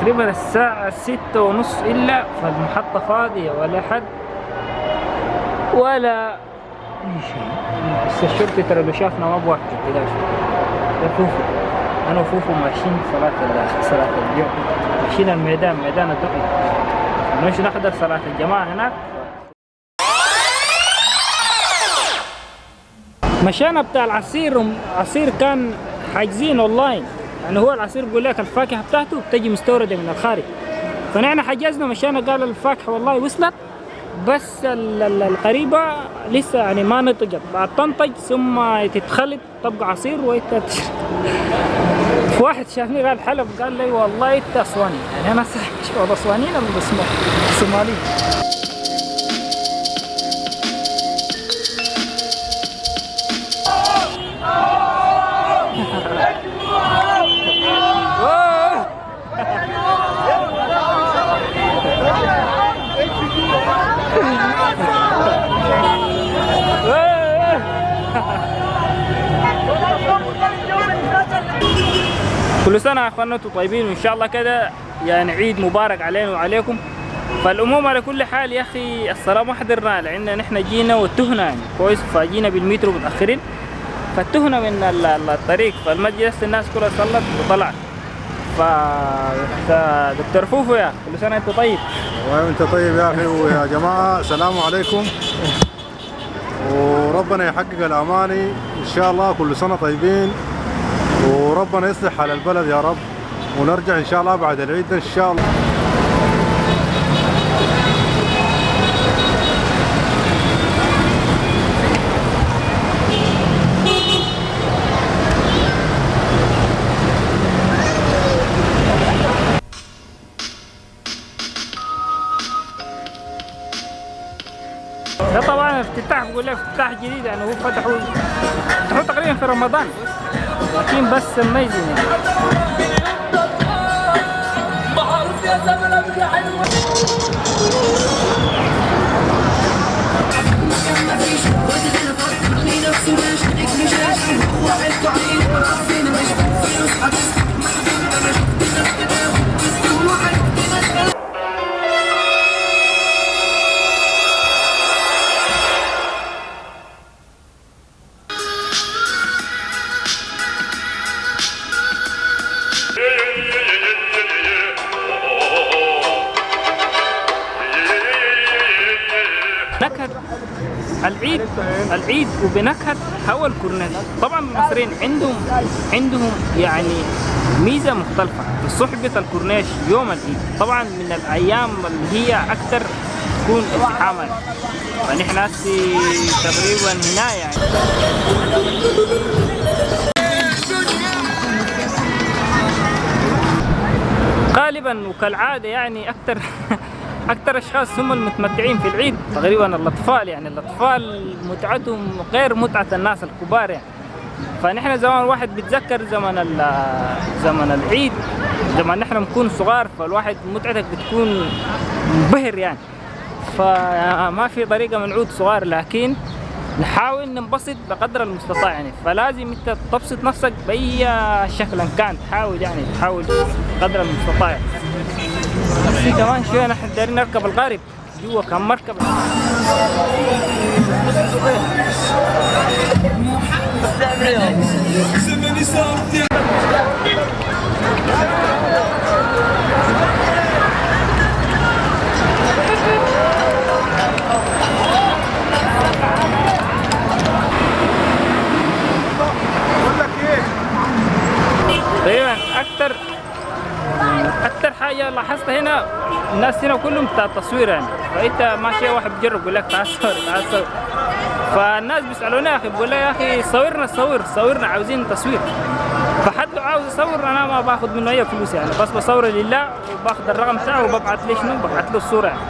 تقريبا الساعة 6:30 إلا، فالمحطة فاضية ولا حد ولا أي شيء. بس الشرطي ترى لو شافنا ما بوقف كده. ده فوفو، أنا وفوفو ماشيين صلاة اليوم، ماشيين ميدان الدقي، نمشي نحضر صلاة الجماعة هناك. مشينا بتاع عصير كان حاجزين اونلاين، يعني هو العصير بيقول لك الفاكهة بتاعته بتجي مستوردة من الخارج، فنحن حجزنا مشينا قال الفاكهة والله وصلت، بس القريبة لسه يعني ما نضجت، بعد تنضج ثم تتخلط تبقى عصير وانت في واحد شافني قال حلب، قال لي والله انت اسواني، يعني انا شو اسوانيين من اسمه صومالي. كل سنة يا اخواننا انتم طيبين، وان شاء الله كده يعني عيد مبارك علينا وعليكم. فالعموم على كل حال يا اخي الصلاة ما حضرنا لان نحن جينا وتهنا يعني كويس، فجينا بالمترو متأخرين فتهنا من الطريق، فالمسجد الناس كلها صلت وطلعت. دكتور فوفو يا كل سنة انت طيب. وانت طيب يا اخي. ويا جماعة السلام عليكم، وربنا يحقق الاماني ان شاء الله، كل سنة طيبين، وربنا يصلح حال البلد يا رب، ونرجع ان شاء الله بعد العيد ان شاء الله. ده طبعا افتتاح، بقول لك افتتاح جديد، يعني هو فتحوا تقريبا في رمضان، لكن بس مميزين نكهة العيد وبنكهة هوا الكورنيش. طبعا المصريين عندهم يعني ميزة مختلفة في صحبة الكورنيش يوم العيد، طبعا من الأيام اللي هي أكثر تكون ازدحاما، فنحن هسي تقريبا هنا يعني غالبا وكالعادة يعني أكثر أشخاص هم المتمتعين في العيد تقريبا الأطفال، يعني الأطفال متعتهم غير متعة الناس الكبار يعني. فنحن زمان الواحد بيتذكر زمن العيد، زمان نحن نكون صغار، فالواحد متعتك بتكون منبهر يعني، فما في طريقة من عود صغار، لكن نحاول ننبسط بقدر المستطاع يعني، فلازم انت تبسط نفسك بأي شكل كان، تحاول قدر المستطاع يعني. في كمان شوية نحن دايرين نركب القارب جوا، كم مركب تقريبا. أكتر حاجة لاحظتها هنا الناس هنا كلهم بتاع التصوير يعني، فأنت ماشي واحد بيجرب يقول لك تعال صور، فالناس بيسألوني يا أخي، بقول له يا أخي صورنا عاوزين تصوير، فحد لو عاوز يصور أنا ما باخذ منه أي فلوس يعني، بس بصور لله وباخذ الرقم بتاعه وببعث له شنو، ببعث له الصورة يعني.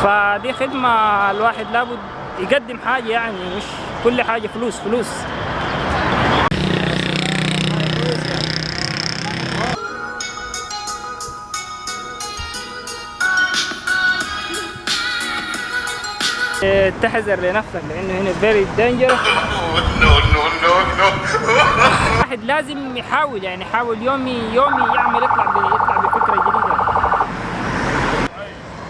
فدي خدمة الواحد لابد يقدم حاجة يعني، مش كل حاجة فلوس. تحذر لنفسك لانه هنا فيري دينجرس. الواحد لازم يحاول يومي يعمل يطلع بفكره جديده.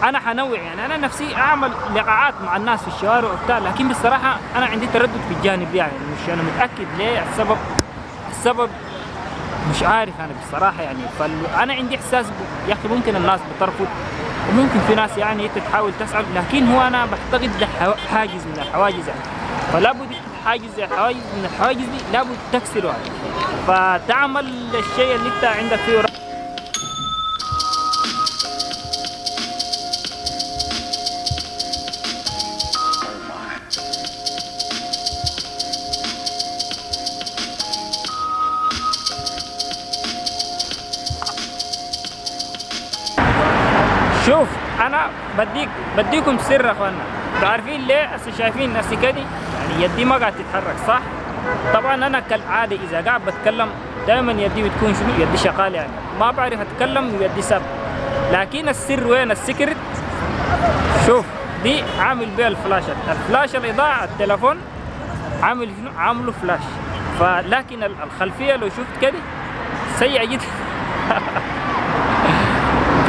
انا حنوع يعني، انا نفسي اعمل لقاءات مع الناس في الشوارع وبتاع، لكن بصراحه انا عندي تردد في الجانب ده يعني، مش انا متاكد ليه السبب مش عارف انا بصراحه يعني. فانا عندي احساس يا اخي ممكن الناس بترفض، وممكن في ناس يعني تحاول تسأل، لكن هو انا بعتقد ده حاجز من الحواجز يعني، فلا بد حاجز حواجز من الحواجز دي لابد تكسره يعني، فتعمل الشيء اللي انت عندك فيه. شوف انا بديكم سر يا اخوانا، انتوا عارفين ليه هسه شايفين نفسي كده يعني يدي ما قاعد تتحرك صح؟ طبعا انا كالعاده اذا قاعد بتكلم دائما يدي بتكون شنو؟ يدي شغال يعني، ما بعرف اتكلم ويدي سب. لكن السر وين؟ السكرت شوف دي عامل بيها الفلاش الاضاءه التليفون عامل شنو؟ عامله فلاش. فلكن الخلفيه لو شفت كده سيئه جدا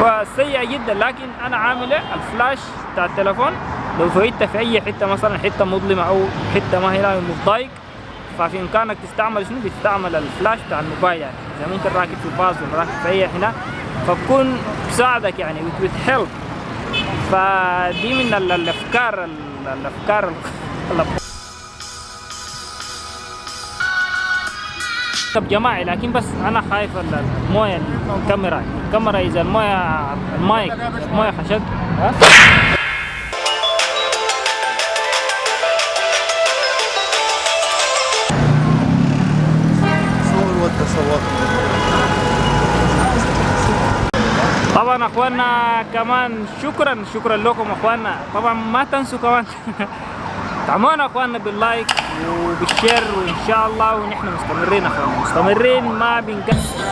فسيئة جدا، لكن انا عامل الفلاش بتاع التليفون لو فويت في اي حته مثلا حته مظلمه او حته ما هي مضايق، ففي امكانك تستعمل شنو؟ بتستعمل الفلاش بتاع الموبايل يعني، اذا ممكن راكب في باص ولا راكب في اي هنا فبكون بساعدك يعني بتهلب. فدي من الافكار جماعي. لكن بس انا خايف المويه الكاميرا اذا المايك خشب طبعا اخواننا كمان شكرا لكم اخواننا. طبعا ما تنسوا كمان دعمونا اخواننا باللايك وبالشير، وان شاء الله ونحن مستمرين اخواننا، مستمرين ما بنقصر.